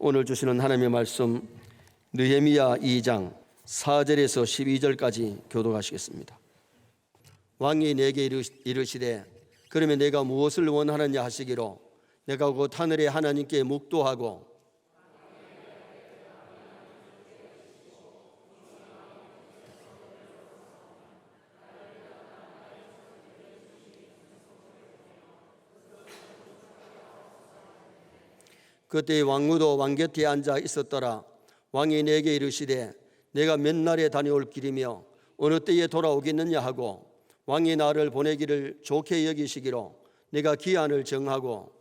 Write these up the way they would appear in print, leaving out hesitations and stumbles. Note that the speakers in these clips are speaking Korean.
오늘 주시는 하나님의 말씀 느헤미야 2장 4절에서 12절까지 교독하시겠습니다. 왕이 내게 이르시되 그러면 내가 무엇을 원하느냐 하시기로 내가 곧 하늘의 하나님께 묵도하고 그때 왕후도 왕 곁에 앉아 있었더라. 왕이 내게 이르시되 내가 몇 날에 다녀올 길이며 어느 때에 돌아오겠느냐 하고 왕이 나를 보내기를 좋게 여기시기로 내가 기한을 정하고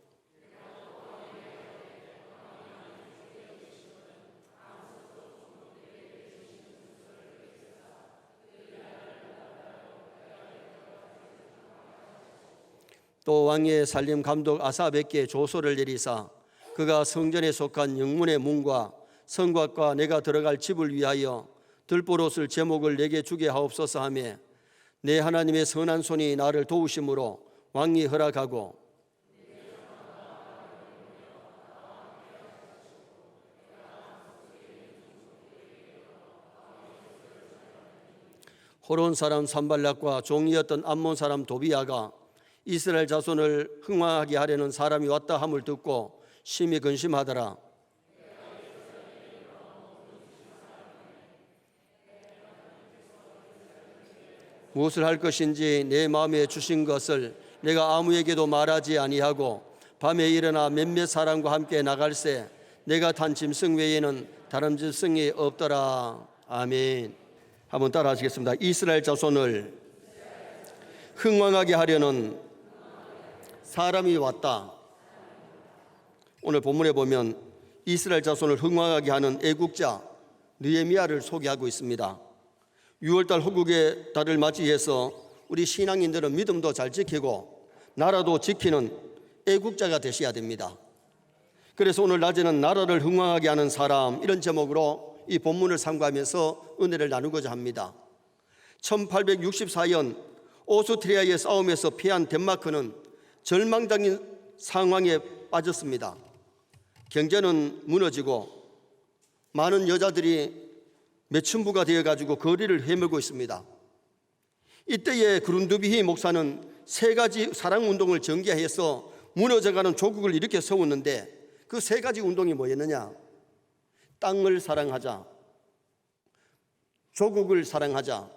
또 왕의 살림 감독 아사백께 조서를 내리사 그가 성전에 속한 영문의 문과 성곽과 내가 들어갈 집을 위하여 들보롯을 제목을 내게 주게 하옵소서 하며 내 하나님의 선한 손이 나를 도우심으로 왕이 허락하고 호론 사람 산발락과 종이었던 암몬 사람 도비야가 이스라엘 자손을 흥황하게 하려는 사람이 왔다 함을 듣고 심히 근심하더라. 무엇을 할 것인지 내 마음에 주신 것을 내가 아무에게도 말하지 아니하고 밤에 일어나 몇몇 사람과 함께 나갈새 내가 탄 짐승 외에는 다른 짐승이 없더라. 아멘. 한번 따라 하시겠습니다. 이스라엘 자손을 흥왕하게 하려는 사람이 왔다. 오늘 본문에 보면 이스라엘 자손을 흥왕하게 하는 애국자 느헤미야를 소개하고 있습니다. 6월달 호국의 달을 맞이해서 우리 신앙인들은 믿음도 잘 지키고 나라도 지키는 애국자가 되셔야 됩니다. 그래서 오늘 낮에는 나라를 흥왕하게 하는 사람, 이런 제목으로 이 본문을 참고하면서 은혜를 나누고자 합니다. 1864년 오스트리아의 싸움에서 패한 덴마크는 절망적인 상황에 빠졌습니다. 경제는 무너지고 많은 여자들이 매춘부가 되어가지고 거리를 헤매고 있습니다. 이때에 그룬드비히 목사는 세 가지 사랑운동을 전개해서 무너져가는 조국을 일으켜 세웠는데 그 세 가지 운동이 뭐였느냐? 땅을 사랑하자, 조국을 사랑하자,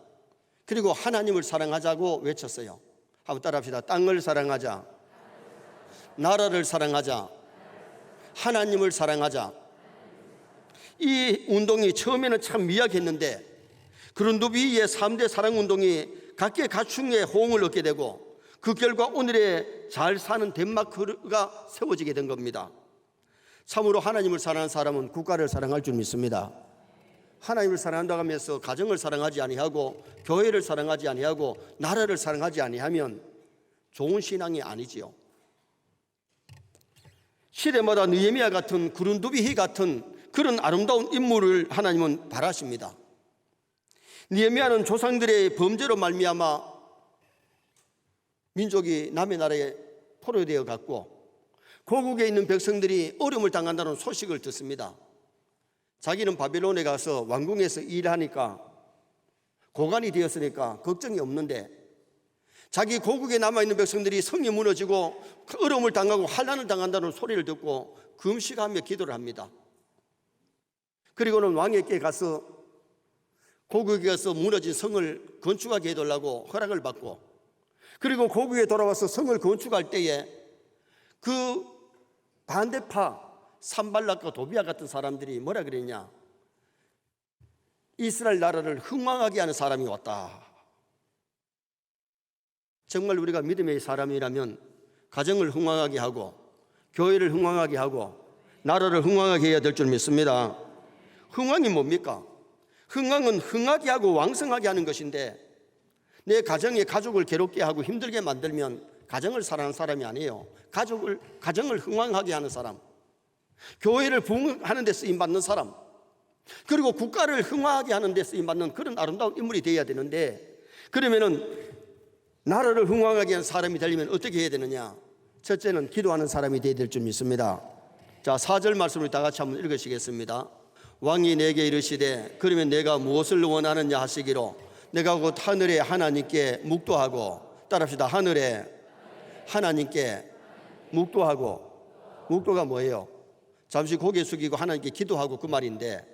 그리고 하나님을 사랑하자고 외쳤어요. 한번 따라합시다. 땅을 사랑하자, 나라를 사랑하자, 하나님을 사랑하자. 이 운동이 처음에는 참 미약했는데 그룬드비히의 3대 사랑운동이 각계각층의 호응을 얻게 되고 그 결과 오늘의 잘 사는 덴마크가 세워지게 된 겁니다. 참으로 하나님을 사랑하는 사람은 국가를 사랑할 줄 믿습니다. 하나님을 사랑한다고 하면서 가정을 사랑하지 아니하고 교회를 사랑하지 아니하고 나라를 사랑하지 아니하면 좋은 신앙이 아니지요. 시대마다 느헤미야 같은 그룬드비히 같은 그런 아름다운 인물을 하나님은 바라십니다. 느헤미야는 조상들의 범죄로 말미암아 민족이 남의 나라에 포로되어 갔고 고국에 있는 백성들이 어려움을 당한다는 소식을 듣습니다. 자기는 바벨론에 가서 왕궁에서 일하니까 고관이 되었으니까 걱정이 없는데 자기 고국에 남아있는 백성들이 성이 무너지고 어려움을 당하고 환난을 당한다는 소리를 듣고 금식하며 기도를 합니다. 그리고는 왕에게 가서 고국에 가서 무너진 성을 건축하게 해달라고 허락을 받고 그리고 고국에 돌아와서 성을 건축할 때에 그 반대파 산발락과 도비야 같은 사람들이 뭐라 그랬냐? 이스라엘 나라를 흥왕하게 하는 사람이 왔다. 정말 우리가 믿음의 사람이라면 가정을 흥왕하게 하고 교회를 흥왕하게 하고 나라를 흥왕하게 해야 될 줄 믿습니다. 흥왕이 뭡니까? 흥왕은 흥하게 하고 왕성하게 하는 것인데 내 가정에 가족을 괴롭게 하고 힘들게 만들면 가정을 사랑하는 사람이 아니에요. 가정을 흥왕하게 하는 사람, 교회를 부흥하는 데 쓰임받는 사람, 그리고 국가를 흥왕하게 하는 데 쓰임받는 그런 아름다운 인물이 되어야 되는데 그러면은 나라를 흥왕하게 하는 사람이 되려면 어떻게 해야 되느냐? 첫째는 기도하는 사람이 되어야 될 줄 믿습니다. 자, 4절 말씀을 다 같이 한번 읽으시겠습니다. 왕이 내게 이르시되 그러면 내가 무엇을 원하느냐 하시기로 내가 곧 하늘의 하나님께 묵도하고, 따라합시다. 하늘에 하나님께 묵도하고. 묵도가 뭐예요? 잠시 고개 숙이고 하나님께 기도하고 그 말인데,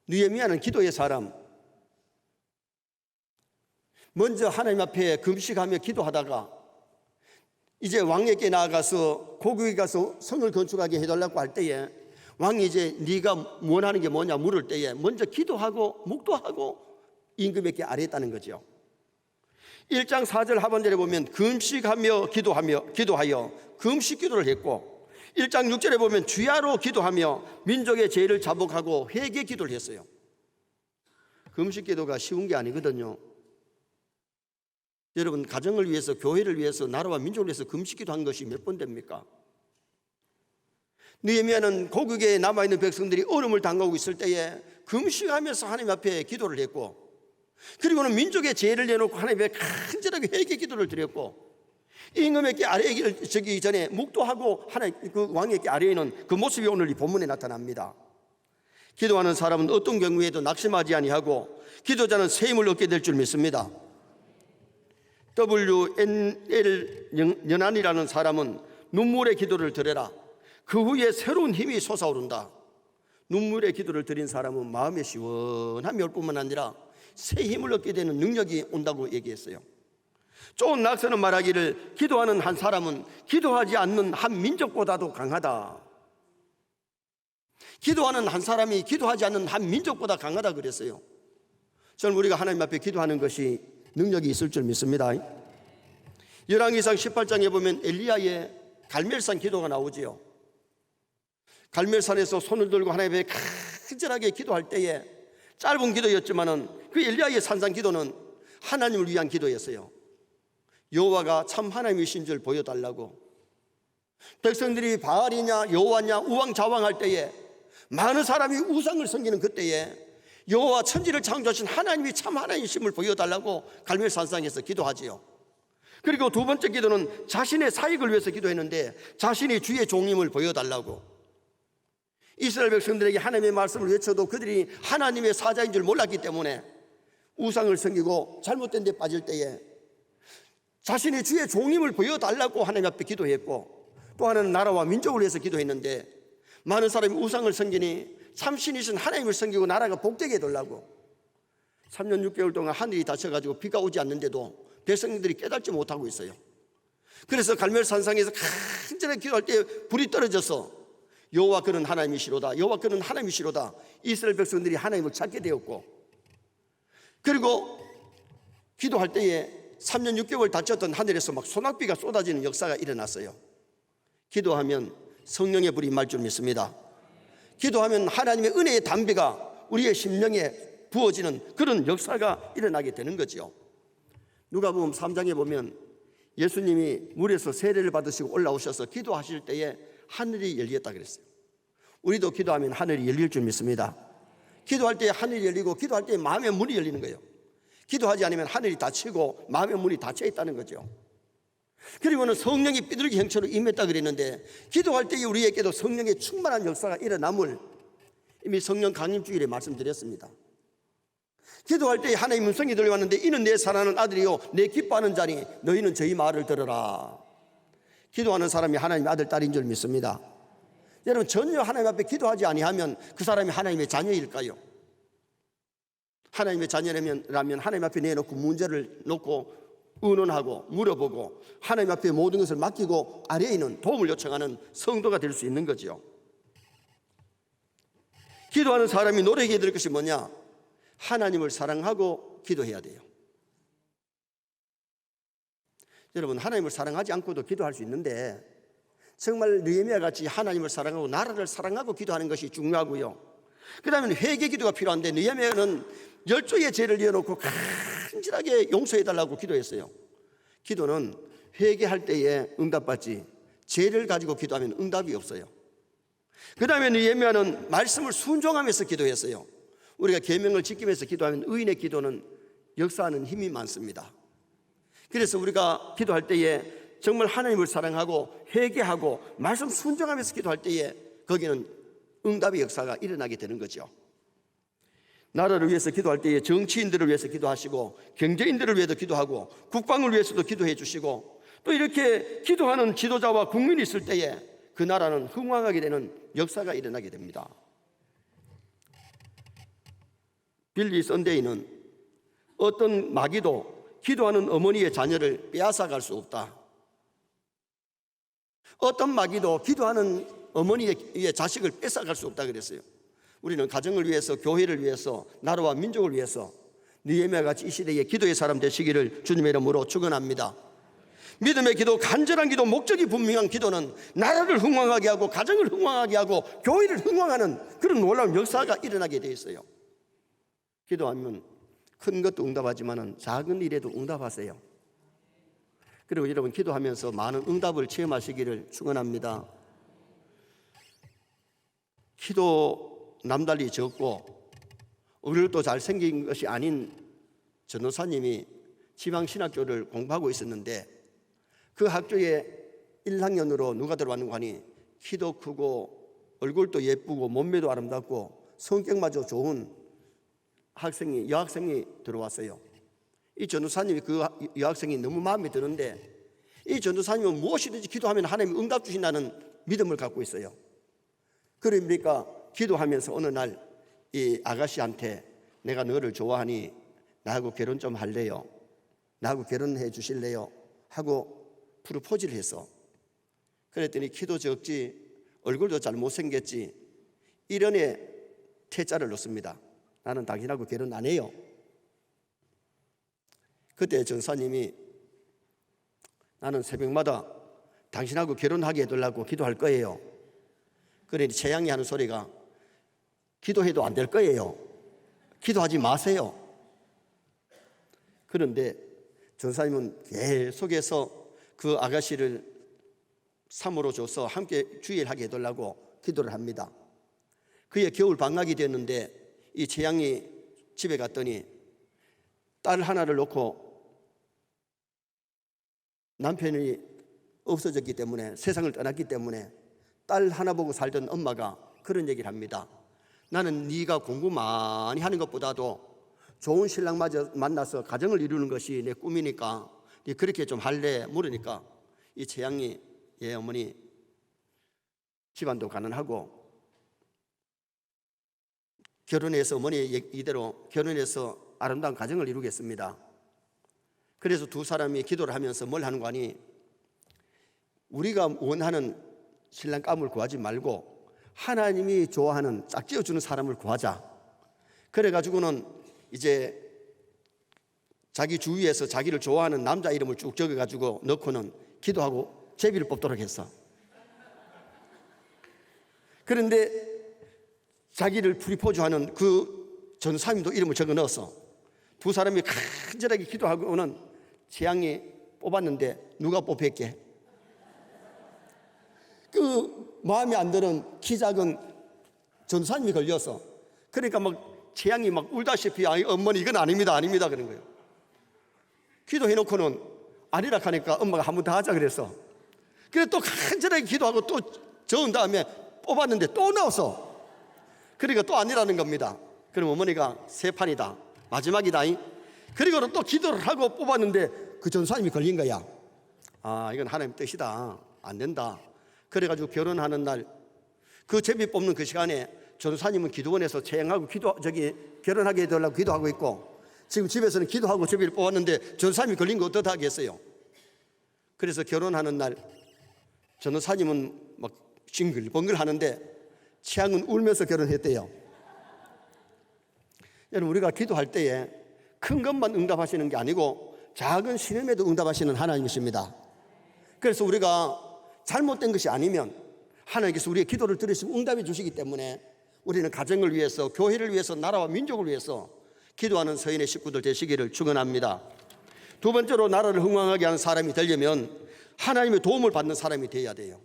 느헤미야는 기도의 사람, 먼저 하나님 앞에 금식하며 기도하다가 이제 왕에게 나아가서 고국에 가서 성을 건축하게 해달라고 할 때에 왕이 이제 네가 원하는 게 뭐냐 물을 때에 먼저 기도하고 묵도하고 임금에게 아뢰었다는 거죠. 1장 4절 하반절에 보면 금식하며 기도하여 금식 기도를 했고, 1장 6절에 보면 주야로 기도하며 민족의 죄를 자복하고 회개 기도를 했어요. 금식 기도가 쉬운 게 아니거든요. 여러분, 가정을 위해서, 교회를 위해서, 나라와 민족을 위해서 금식 기도한 것이 몇 번 됩니까? 느헤미야는 고국에 남아있는 백성들이 어려움을 당하고 있을 때에 금식하면서 하나님 앞에 기도를 했고, 그리고는 민족의 죄를 내놓고 하나님 앞에 간절하게 회개 기도를 드렸고, 임금에게 아뢰기 전에 묵도하고 하나님 그 왕에게 아뢰는 그 모습이 오늘 이 본문에 나타납니다. 기도하는 사람은 어떤 경우에도 낙심하지 아니하고 기도자는 새 힘을 얻게 될 줄 믿습니다. WNL 연한이라는 사람은 눈물의 기도를 드려라, 그 후에 새로운 힘이 솟아오른다. 눈물의 기도를 드린 사람은 마음의 시원함이 올 뿐만 아니라 새 힘을 얻게 되는 능력이 온다고 얘기했어요. 존 낙서는 말하기를 기도하는 한 사람은 기도하지 않는 한 민족보다도 강하다. 기도하는 한 사람이 기도하지 않는 한 민족보다 강하다 그랬어요. 저는 우리가 하나님 앞에 기도하는 것이 능력이 있을 줄 믿습니다. 열왕기상 18장에 보면 엘리야의 갈멜산 기도가 나오지요. 갈멜산에서 손을 들고 하나님 앞에 간절하게 기도할 때에 짧은 기도였지만은 그 엘리야의 산상 기도는 하나님을 위한 기도였어요. 여호와가 참 하나님이신 줄 보여달라고. 백성들이 바알이냐 여호와냐 우왕좌왕할 때에 많은 사람이 우상을 섬기는 그때에 여호와 천지를 창조하신 하나님이 참 하나님이심을 보여달라고 갈멜산상에서 기도하지요. 그리고 두 번째 기도는 자신의 사익을 위해서 기도했는데 자신이 주의 종임을 보여달라고. 이스라엘 백성들에게 하나님의 말씀을 외쳐도 그들이 하나님의 사자인 줄 몰랐기 때문에 우상을 섬기고 잘못된 데 빠질 때에 자신이 주의 종임을 보여달라고 하나님 앞에 기도했고, 또 하나는 나라와 민족을 위해서 기도했는데 많은 사람이 우상을 섬기니 참신이신 하나님을 섬기고 나라가 복되게 해달라고. 3년 6개월 동안 하늘이 닫혀가지고 비가 오지 않는데도 백성들이 깨닫지 못하고 있어요. 그래서 갈멜산상에서 간절하게 기도할 때 불이 떨어져서 여호와 그는 하나님이시로다, 여호와 그는 하나님이시로다, 이스라엘 백성들이 하나님을 찾게 되었고, 그리고 기도할 때에 3년 6개월 닫혔던 하늘에서 막 소낙비가 쏟아지는 역사가 일어났어요. 기도하면 성령의 불이 임할 줄 믿습니다. 기도하면 하나님의 은혜의 담비가 우리의 심령에 부어지는 그런 역사가 일어나게 되는 거죠. 누가복음 3장에 보면 예수님이 물에서 세례를 받으시고 올라오셔서 기도하실 때에 하늘이 열렸다 그랬어요. 우리도 기도하면 하늘이 열릴 줄 믿습니다. 기도할 때 하늘이 열리고 기도할 때 마음의 문이 열리는 거예요. 기도하지 않으면 하늘이 닫히고 마음의 문이 닫혀 있다는 거죠. 그리고는 성령이 비둘기 형체로 임했다 그랬는데 기도할 때 우리에게도 성령의 충만한 역사가 일어남을 이미 성령 강림주일에 말씀드렸습니다. 기도할 때 하나님의 음성이 들려왔는데 이는 내 사랑하는 아들이요 내 기뻐하는 자니 너희는 저희 말을 들으라. 기도하는 사람이 하나님의 아들 딸인 줄 믿습니다. 여러분, 전혀 하나님 앞에 기도하지 아니하면 그 사람이 하나님의 자녀일까요? 하나님의 자녀라면 하나님 앞에 내놓고 문제를 놓고 의논하고 물어보고 하나님 앞에 모든 것을 맡기고 아래에 있는 도움을 요청하는 성도가 될 수 있는 거죠. 기도하는 사람이 노력해야 될 것이 뭐냐? 하나님을 사랑하고 기도해야 돼요. 여러분, 하나님을 사랑하지 않고도 기도할 수 있는데 정말 느헤미야 같이 하나님을 사랑하고 나라를 사랑하고 기도하는 것이 중요하고요. 그 다음에 회개 기도가 필요한데 느헤미야는 10조의 죄를 이어놓고 간절하게 용서해달라고 기도했어요. 기도는 회개할 때에 응답받지 죄를 가지고 기도하면 응답이 없어요. 그 다음에 느헤미야는 말씀을 순종하면서 기도했어요. 우리가 계명을 지키면서 기도하면 의인의 기도는 역사하는 힘이 많습니다. 그래서 우리가 기도할 때에 정말 하나님을 사랑하고 회개하고 말씀 순종하면서 기도할 때에 거기는 응답의 역사가 일어나게 되는 거죠. 나라를 위해서 기도할 때에 정치인들을 위해서 기도하시고 경제인들을 위해서 기도하고 국방을 위해서도 기도해 주시고 또 이렇게 기도하는 지도자와 국민이 있을 때에 그 나라는 흥왕하게 되는 역사가 일어나게 됩니다. 빌리 선데이는 어떤 마귀도 기도하는 어머니의 자녀를 빼앗아갈 수 없다. 어떤 마귀도 기도하는 어머니의 자식을 뺏어갈 수 없다 그랬어요. 우리는 가정을 위해서, 교회를 위해서, 나라와 민족을 위해서 느헤미야 같이 이 시대에 기도의 사람 되시기를 주님의 이름으로 축원합니다. 믿음의 기도, 간절한 기도, 목적이 분명한 기도는 나라를 흥왕하게 하고 가정을 흥왕하게 하고 교회를 흥왕하는 그런 놀라운 역사가 일어나게 되어 있어요. 기도하면 큰 것도 응답하지만 작은 일에도 응답하세요. 그리고 여러분 기도하면서 많은 응답을 체험하시기를 축원합니다. 키도 남달리 적고 얼굴도 잘생긴 것이 아닌 전도사님이 지방신학교를 공부하고 있었는데 그 학교에 1학년으로 누가 들어왔는가 하니 키도 크고 얼굴도 예쁘고 몸매도 아름답고 성격마저 좋은 여학생이 들어왔어요. 이 전도사님이 그 여학생이 너무 마음에 드는데 이 전도사님은 무엇이든지 기도하면 하나님이 응답 주신다는 믿음을 갖고 있어요. 그러니까 기도하면서 어느 날 이 아가씨한테 내가 너를 좋아하니 나하고 결혼 좀 할래요? 나하고 결혼해 주실래요? 하고 프로포즈를 했어. 그랬더니 키도 적지 얼굴도 잘 못생겼지 이런에 태자를 넣습니다. 나는 당신하고 결혼 안 해요. 그때 전사님이 나는 새벽마다 당신하고 결혼하게 해달라고 기도할 거예요. 그러니 재앙이 하는 소리가 기도해도 안 될 거예요. 기도하지 마세요. 그런데 전사님은 계속해서 그 아가씨를 사모로 줘서 함께 주일하게 해달라고 기도를 합니다. 그의 겨울 방학이 됐는데 이 재앙이 집에 갔더니 딸 하나를 놓고 남편이 없어졌기 때문에 세상을 떠났기 때문에 딸 하나 보고 살던 엄마가 그런 얘기를 합니다. 나는 네가 공부 많이 하는 것보다도 좋은 신랑 만나서 가정을 이루는 것이 내 꿈이니까 네 그렇게 좀 할래? 물으니까 이 재앙이 얘 어머니 집안도 가난하고 결혼해서 어머니 이대로 결혼해서 아름다운 가정을 이루겠습니다. 그래서 두 사람이 기도를 하면서 뭘 하는 거 아니 우리가 원하는 신랑감을 구하지 말고 하나님이 좋아하는 짝지어주는 사람을 구하자. 그래가지고는 이제 자기 주위에서 자기를 좋아하는 남자 이름을 쭉 적어가지고 넣고는 기도하고 제비를 뽑도록 했어. 그런데 자기를 프리포즈하는 그 전사님도 이름을 적어 넣었어. 두 사람이 간절하게 기도하고는 재앙이 뽑았는데 누가 뽑혔게? 그 마음에 안 드는 키 작은 전사님이 걸려서 그러니까 막 재앙이 막 울다시피 아니 어머니 이건 아닙니다 그런 거예요. 기도해놓고는 아니라 하니까 엄마가 한 번 더 하자 그랬어. 그래서 또 간절하게 기도하고 또 저은 다음에 뽑았는데 또 나왔어. 그러니까 또 아니라는 겁니다. 그럼 어머니가 세 판이다 마지막이다. 그리고는 또 기도를 하고 뽑았는데 그 전사님이 걸린 거야. 아 이건 하나님 뜻이다 안 된다. 그래가지고 결혼하는 날 그 제비 뽑는 그 시간에 전사님은 기도원에서 체행하고 결혼하게 해달라고 기도하고 있고 지금 집에서는 기도하고 제비를 뽑았는데 전사님이 걸린 거 어떻다 하겠어요. 그래서 결혼하는 날 전사님은 막 싱글벙글 하는데 취향은 울면서 결혼했대요. 여러분 우리가 기도할 때에 큰 것만 응답하시는 게 아니고 작은 시름에도 응답하시는 하나님이십니다. 그래서 우리가 잘못된 것이 아니면 하나님께서 우리의 기도를 들으시고 응답해 주시기 때문에 우리는 가정을 위해서 교회를 위해서 나라와 민족을 위해서 기도하는 서인의 식구들 되시기를 축원합니다. 두 번째로 나라를 흥왕하게 하는 사람이 되려면 하나님의 도움을 받는 사람이 되어야 돼요.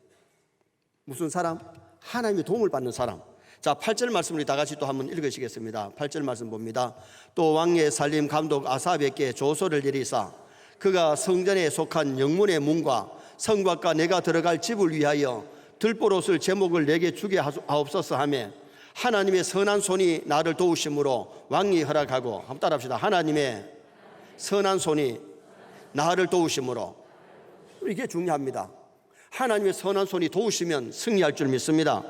무슨 사람? 하나님의 도움을 받는 사람. 자 8절 말씀을 다 같이 또 한번 읽으시겠습니다. 8절 말씀 봅니다. 또 왕의 살림 감독 아사백께 조서를 내리사 그가 성전에 속한 영문의 문과 성곽과 내가 들어갈 집을 위하여 들보롯을 제목을 내게 주게 하옵소서 하며 하나님의 선한 손이 나를 도우심으로 왕이 허락하고, 한번 따라합시다. 하나님의 선한 손이 나를 도우심으로. 이게 중요합니다. 하나님의 선한 손이 도우시면 승리할 줄 믿습니다.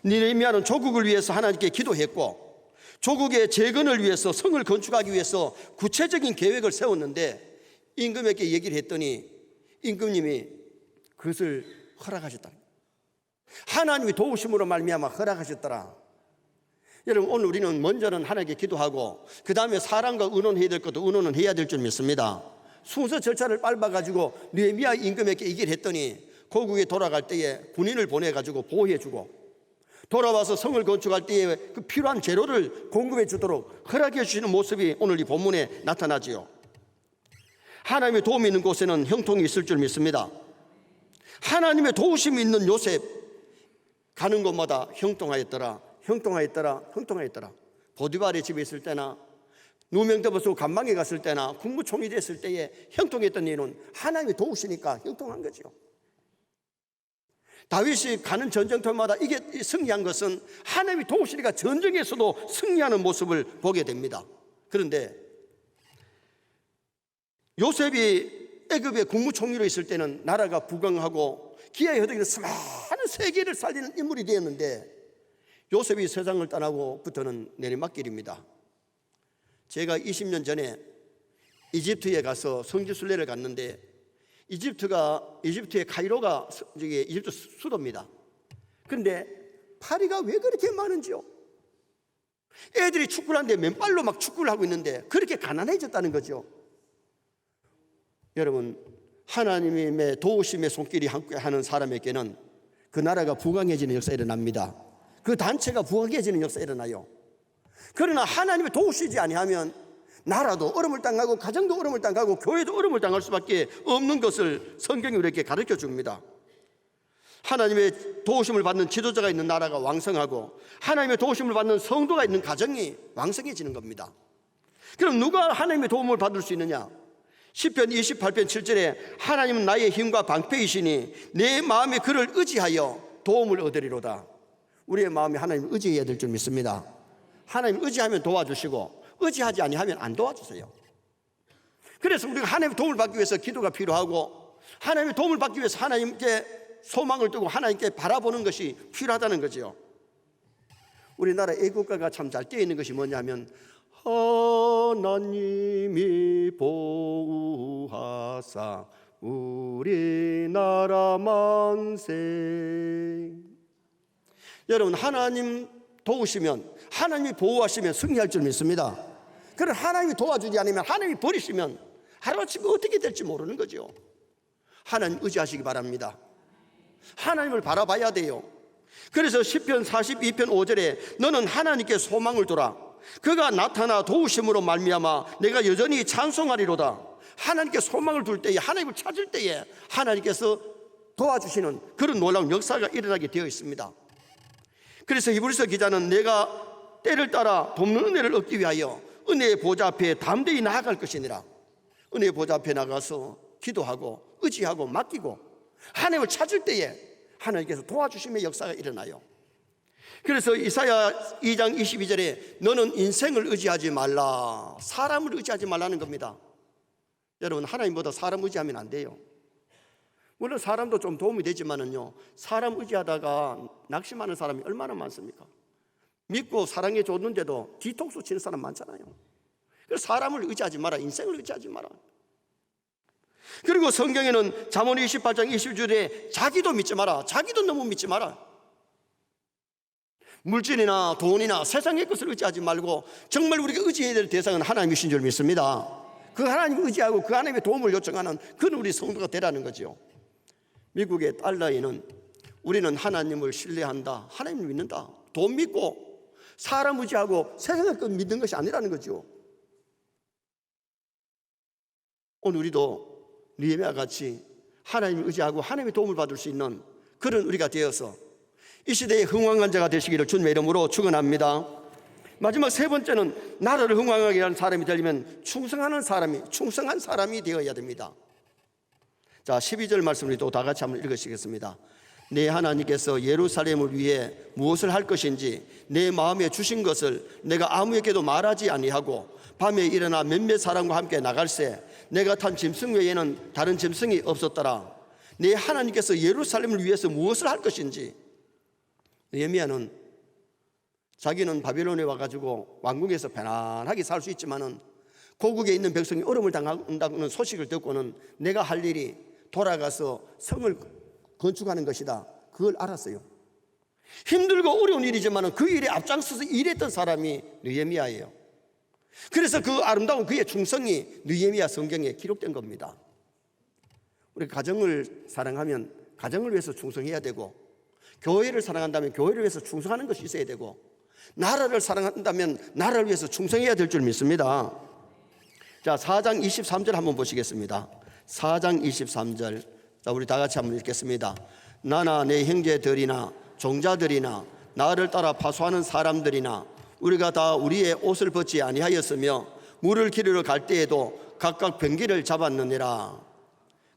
느헤미야는 조국을 위해서 하나님께 기도했고 조국의 재건을 위해서 성을 건축하기 위해서 구체적인 계획을 세웠는데 임금에게 얘기를 했더니 임금님이 그것을 허락하셨다. 하나님이 도우심으로 말미암아 허락하셨더라. 여러분, 오늘 우리는 먼저는 하나님께 기도하고 그 다음에 사람과 의논해야 될 것도 의논은 해야 될 줄 믿습니다. 순서 절차를 밟아가지고 느헤미야 임금에게 얘기를 했더니 고국에 돌아갈 때에 군인을 보내가지고 보호해주고 돌아와서 성을 건축할 때에 그 필요한 재료를 공급해 주도록 허락해 주시는 모습이 오늘 이 본문에 나타나지요. 하나님의 도움이 있는 곳에는 형통이 있을 줄 믿습니다. 하나님의 도우심이 있는 요셉, 가는 곳마다 형통하였더라. 보디발의 집에 있을 때나 누명덮어서 간방에 갔을 때나 국무총리 됐을 때에 형통했던 이유는 하나님이 도우시니까 형통한 거죠. 다윗이 가는 전쟁터마다 이게 승리한 것은 하나님이 도우시니까 전쟁에서도 승리하는 모습을 보게 됩니다. 그런데 요셉이 애굽의 국무총리로 있을 때는 나라가 부강하고 기아에 허덕이는 많은 세계를 살리는 인물이 되었는데 요셉이 세상을 떠나고부터는 내리막길입니다. 제가 20년 전에 이집트에 가서 성지순례를 갔는데 이집트의 카이로가 이집트 수도입니다. 그런데 파리가 왜 그렇게 많은지요? 애들이 축구를 하는데 맨발로 막 축구를 하고 있는데 그렇게 가난해졌다는 거죠. 여러분, 하나님의 도우심의 손길이 함께하는 사람에게는 그 나라가 부강해지는 역사가 일어납니다. 그 단체가 부강해지는 역사가 일어나요. 그러나 하나님의 도우시지 아니하면 나라도 어려움을 당하고 가정도 어려움을 당하고 교회도 어려움을 당할 수밖에 없는 것을 성경이 우리에게 가르쳐 줍니다. 하나님의 도우심을 받는 지도자가 있는 나라가 왕성하고 하나님의 도우심을 받는 성도가 있는 가정이 왕성해지는 겁니다. 그럼 누가 하나님의 도움을 받을 수 있느냐? 시편 28편 7절에 하나님은 나의 힘과 방패이시니 내 마음에 그를 의지하여 도움을 얻으리로다. 우리의 마음에 하나님을 의지해야 될 줄 믿습니다. 하나님 의지하면 도와주시고 의지하지 아니하면 안 도와주세요. 그래서 우리가 하나님의 도움을 받기 위해서 기도가 필요하고 하나님의 도움을 받기 위해서 하나님께 소망을 두고 하나님께 바라보는 것이 필요하다는 거죠. 우리나라 애국가가 참 잘 되어 있는 것이 뭐냐면 하나님이 보호하사 우리나라 만세. 여러분, 하나님 도우시면 하나님이 보호하시면 승리할 줄 믿습니다. 그럼 하나님이 도와주지 않으면 하나님이 버리시면 하루아침에 어떻게 될지 모르는 거죠. 하나님 의지하시기 바랍니다. 하나님을 바라봐야 돼요. 그래서 시편 42편 5절에 너는 하나님께 소망을 두라. 그가 나타나 도우심으로 말미암아 내가 여전히 찬송하리로다. 하나님께 소망을 둘 때에 하나님을 찾을 때에 하나님께서 도와주시는 그런 놀라운 역사가 일어나게 되어 있습니다. 그래서 히브리서 기자는 내가 때를 따라 돕는 은혜를 얻기 위하여 은혜의 보좌 앞에 담대히 나아갈 것이니라. 은혜의 보좌 앞에 나가서 기도하고 의지하고 맡기고 하나님을 찾을 때에 하나님께서 도와주심의 역사가 일어나요. 그래서 이사야 2장 22절에 너는 인생을 의지하지 말라. 사람을 의지하지 말라는 겁니다. 여러분, 하나님보다 사람 의지하면 안 돼요. 물론 사람도 좀 도움이 되지만은요, 사람 의지하다가 낙심하는 사람이 얼마나 많습니까? 믿고 사랑해 줬는데도 뒤통수 치는 사람 많잖아요. 그래서 사람을 의지하지 마라. 인생을 의지하지 마라. 그리고 성경에는 잠언 28장 20절에 자기도 믿지 마라. 자기도 너무 믿지 마라. 물질이나 돈이나 세상의 것을 의지하지 말고 정말 우리가 의지해야 될 대상은 하나님이신 줄 믿습니다. 그 하나님을 의지하고 그 하나님의 도움을 요청하는 그런 우리 성도가 되라는 거죠. 미국의 달러에는 우리는 하나님을 신뢰한다, 하나님을 믿는다, 돈 믿고 사람 의지하고 세상의 것 믿는 것이 아니라는 거죠. 오늘 우리도 느헤미야 같이 하나님을 의지하고 하나님의 도움을 받을 수 있는 그런 우리가 되어서 이 시대의 흥왕한 자가 되시기를 주님의 이름으로 축원합니다. 마지막 세 번째는 나라를 흥왕하게 하는 사람이 되려면 충성한 사람이 되어야 됩니다. 자, 12절 말씀을 또 다 같이 한번 읽으시겠습니다. 내 하나님께서 예루살렘을 위해 무엇을 할 것인지 내 마음에 주신 것을 내가 아무에게도 말하지 아니하고 밤에 일어나 몇몇 사람과 함께 나갈새 내가 탄 짐승 외에는 다른 짐승이 없었더라. 내 하나님께서 예루살렘을 위해서 무엇을 할 것인지. 느헤미야는 자기는 바벨론에 와가지고 왕궁에서 편안하게 살 수 있지만은 고국에 있는 백성이 어려움을 당한다는 소식을 듣고는 내가 할 일이 돌아가서 성을 건축하는 것이다. 그걸 알았어요. 힘들고 어려운 일이지만 그 일에 앞장서서 일했던 사람이 느헤미야예요. 그래서 그 아름다운 그의 충성이 느헤미야 성경에 기록된 겁니다. 우리 가정을 사랑하면 가정을 위해서 충성해야 되고, 교회를 사랑한다면 교회를 위해서 충성하는 것이 있어야 되고, 나라를 사랑한다면 나라를 위해서 충성해야 될 줄 믿습니다. 자, 4장 23절 한번 보시겠습니다. 4장 23절. 자, 우리 다 같이 한번 읽겠습니다. 나나 내 형제들이나 종자들이나 나를 따라 파수하는 사람들이나 우리가 다 우리의 옷을 벗지 아니하였으며 물을 기르러 갈 때에도 각각 병기를 잡았느니라.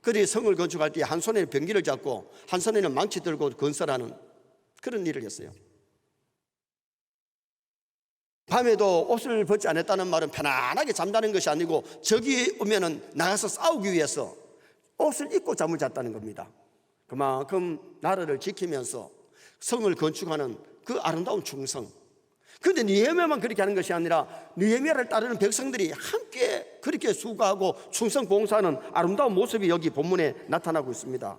그들이 성을 건축할 때 한 손에는 병기를 잡고 한 손에는 망치 들고 건설하는 그런 일을 했어요. 밤에도 옷을 벗지 않았다는 말은 편안하게 잠자는 것이 아니고 적이 오면은 나가서 싸우기 위해서 옷을 입고 잠을 잤다는 겁니다. 그만큼 나라를 지키면서 성을 건축하는 그 아름다운 충성. 그런데 느헤미야만 그렇게 하는 것이 아니라 느헤미야를 따르는 백성들이 함께 그렇게 수고하고 충성 봉사하는 아름다운 모습이 여기 본문에 나타나고 있습니다.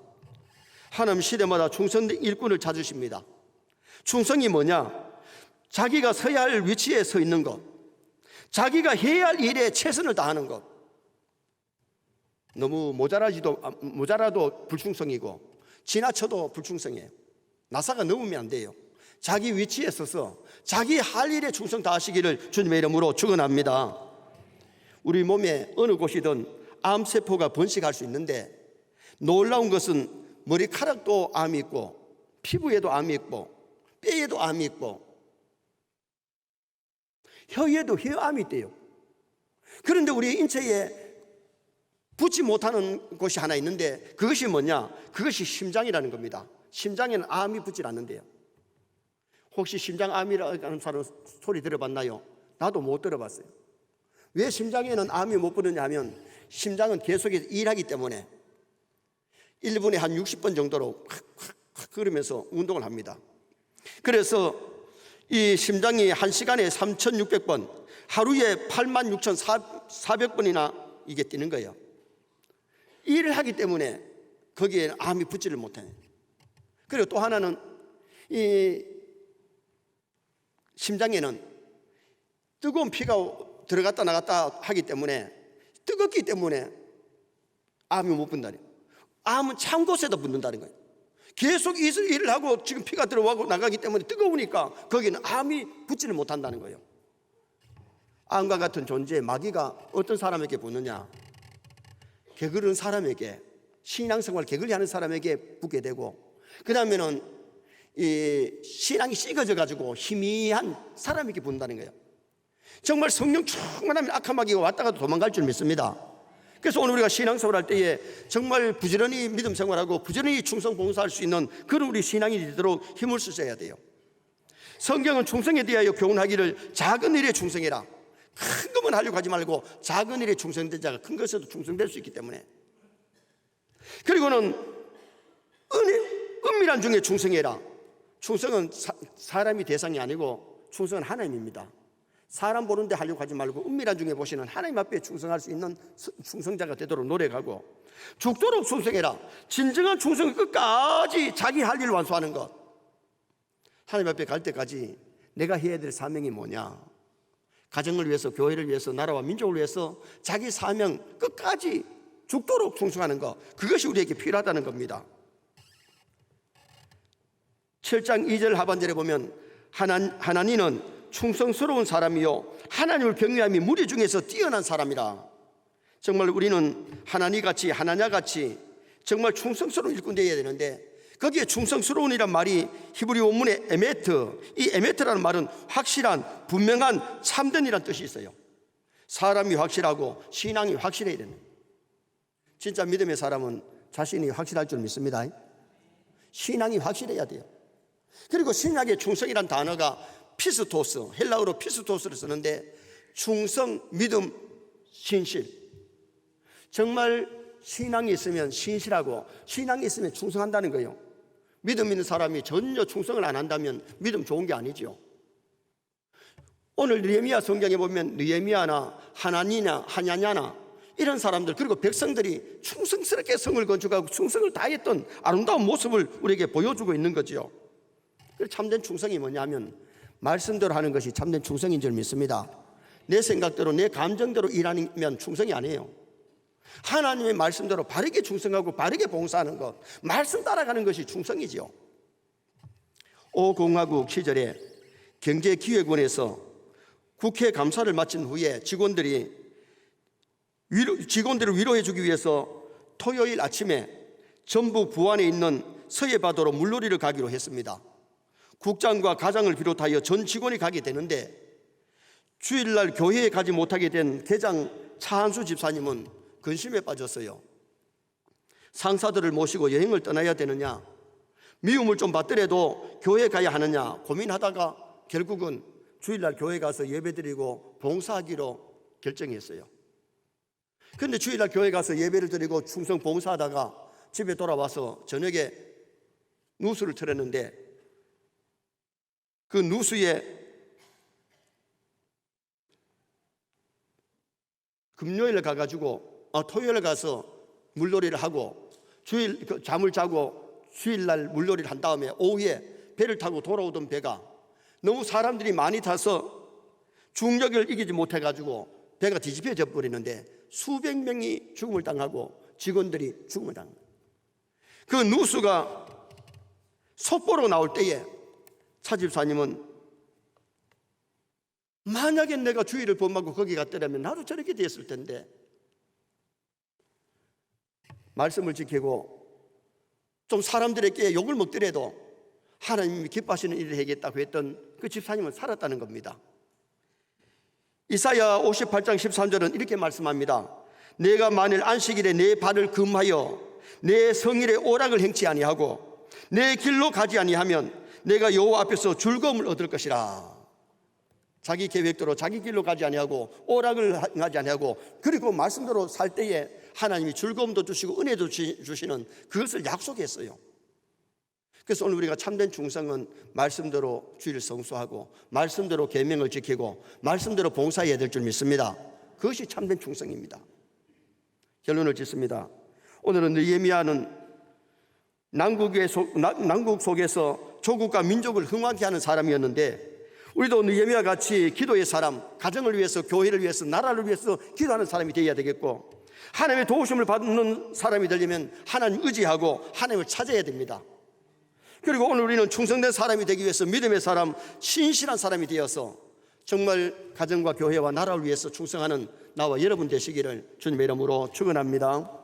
하나님 시대마다 충성된 일꾼을 찾으십니다. 충성이 뭐냐? 자기가 서야 할 위치에 서 있는 것, 자기가 해야 할 일에 최선을 다하는 것. 너무 모자라도 불충성이고 지나쳐도 불충성이에요. 나사가 넘으면 안 돼요. 자기 위치에 서서 자기 할 일에 충성 다하시기를 주님의 이름으로 축원합니다. 우리 몸에 어느 곳이든 암세포가 번식할 수 있는데 놀라운 것은 머리카락도 암이 있고 피부에도 암이 있고 뼈에도 암이 있고 혀에도 혀암이 있대요. 그런데 우리 인체에 붙지 못하는 곳이 하나 있는데 그것이 뭐냐? 그것이 심장이라는 겁니다. 심장에는 암이 붙질 않는데요. 혹시 심장암이라는 사람 소리 들어봤나요? 나도 못 들어봤어요. 왜 심장에는 암이 못 붙느냐 하면 심장은 계속해서 일하기 때문에 1분에 한 60번 정도로 확 그러면서 운동을 합니다. 그래서 이 심장이 1시간에 3,600번, 하루에 86,400번이나 이게 뛰는 거예요. 일을 하기 때문에 거기에 암이 붙지를 못해요. 그리고 또 하나는 이 심장에는 뜨거운 피가 들어갔다 나갔다 하기 때문에 뜨겁기 때문에 암이 못 붙는다는 거예요. 암은 찬 곳에다 붙는다는 거예요. 계속 일을 하고 지금 피가 들어가고 나가기 때문에 뜨거우니까 거기는 암이 붙지를 못한다는 거예요. 암과 같은 존재 마귀가 어떤 사람에게 붙느냐? 게으른 사람에게, 신앙생활 게을리 하는 사람에게 붙게 되고, 그 다음에는 이 신앙이 식어져 가지고 희미한 사람에게 붙는다는 거예요. 정말 성령 충만하면 악한 마귀가 왔다가도 도망갈 줄 믿습니다. 그래서 오늘 우리가 신앙생활 할 때에 정말 부지런히 믿음 생활하고 부지런히 충성 봉사할 수 있는 그런 우리 신앙이 되도록 힘을 쓰셔야 돼요. 성경은 충성에 대하여 교훈하기를 작은 일에 충성해라. 큰 것만 하려고 하지 말고 작은 일에 충성된 자가 큰 것에도 충성될 수 있기 때문에. 그리고는 은밀한 중에 충성해라. 충성은 사람이 대상이 아니고 충성은 하나님입니다. 사람 보는데 하려고 하지 말고 은밀한 중에 보시는 하나님 앞에 충성할 수 있는 충성자가 되도록 노력하고, 죽도록 충성해라. 진정한 충성은 끝까지 자기 할 일을 완수하는 것. 하나님 앞에 갈 때까지 내가 해야 될 사명이 뭐냐? 가정을 위해서, 교회를 위해서, 나라와 민족을 위해서 자기 사명 끝까지 죽도록 충성하는 것, 그것이 우리에게 필요하다는 겁니다. 7장 2절 하반절에 보면 하나님은 충성스러운 사람이요 하나님을 경외함이 무리 중에서 뛰어난 사람이라. 정말 우리는 하나냐같이 정말 충성스러운 일꾼 되어야 되는데, 거기에 충성스러운이란 말이 히브리 원문의 에메트, 이 에메트라는 말은 확실한, 분명한, 참된이란 뜻이 있어요. 사람이 확실하고 신앙이 확실해야 되는. 진짜 믿음의 사람은 자신이 확실할 줄 믿습니다. 신앙이 확실해야 돼요. 그리고 신약의 충성이란 단어가 피스토스, 헬라어로 피스토스를 쓰는데 충성, 믿음, 신실. 정말 신앙이 있으면 신실하고 신앙이 있으면 충성한다는 거예요. 믿음 있는 사람이 전혀 충성을 안 한다면 믿음 좋은 게 아니죠. 오늘 느헤미야 성경에 보면 느헤미야나 하나냐나 이런 사람들, 그리고 백성들이 충성스럽게 성을 건축하고 충성을 다했던 아름다운 모습을 우리에게 보여주고 있는 거죠. 참된 충성이 뭐냐면 말씀대로 하는 것이 참된 충성인 줄 믿습니다. 내 생각대로 내 감정대로 일하면 충성이 아니에요. 하나님의 말씀대로 바르게 충성하고 바르게 봉사하는 것, 말씀 따라가는 것이 충성이지요. 5공화국 시절에 경제기획원에서 국회 감사를 마친 후에 직원들을 위로해 주기 위해서 토요일 아침에 전북 부안에 있는 서해바다로 물놀이를 가기로 했습니다. 국장과 가장을 비롯하여 전 직원이 가게 되는데 주일날 교회에 가지 못하게 된 계장 차한수 집사님은 근심에 빠졌어요. 상사들을 모시고 여행을 떠나야 되느냐, 미움을 좀 받더라도 교회에 가야 하느냐 고민하다가 결국은 주일날 교회 가서 예배드리고 봉사하기로 결정했어요. 그런데 주일날 교회 가서 예배를 드리고 충성 봉사하다가 집에 돌아와서 저녁에 누수를 틀었는데 그 누수에 토요일에 가서 물놀이를 하고 잠을 자고 주일날 물놀이를 한 다음에 오후에 배를 타고 돌아오던 배가 너무 사람들이 많이 타서 중력을 이기지 못해가지고 배가 뒤집혀져 버리는데 수백 명이 죽음을 당하고 직원들이 죽음을 당합니다. 그 누수가 속보로 나올 때에 차 집사님은 만약에 내가 주의를 범하고 거기 갔더라면 나도 저렇게 됐을 텐데, 말씀을 지키고 좀 사람들에게 욕을 먹더라도 하나님이 기뻐하시는 일을 해야겠다고 했던 그 집사님은 살았다는 겁니다. 이사야 58장 13절은 이렇게 말씀합니다. 내가 만일 안식일에 내 발을 금하여 내 성일에 오락을 행치 아니하고 내 길로 가지 아니하면 내가 여호와 앞에서 즐거움을 얻을 것이라. 자기 계획대로 자기 길로 가지 아니하고 오락을 하지 아니하고 그리고 말씀대로 살 때에 하나님이 즐거움도 주시고 은혜도 주시는 그것을 약속했어요. 그래서 오늘 우리가 참된 충성은 말씀대로 주의를 성수하고 말씀대로 계명을 지키고 말씀대로 봉사해야 될 줄 믿습니다. 그것이 참된 충성입니다. 결론을 짓습니다. 오늘은 느헤미야는 난국 속에서 조국과 민족을 흥왕케 하는 사람이었는데 우리도 느헤미야 같이 기도의 사람, 가정을 위해서, 교회를 위해서, 나라를 위해서 기도하는 사람이 되어야 되겠고, 하나님의 도우심을 받는 사람이 되려면 하나님 의지하고 하나님을 찾아야 됩니다. 그리고 오늘 우리는 충성된 사람이 되기 위해서 믿음의 사람, 신실한 사람이 되어서 정말 가정과 교회와 나라를 위해서 충성하는 나와 여러분 되시기를 주님의 이름으로 축원합니다.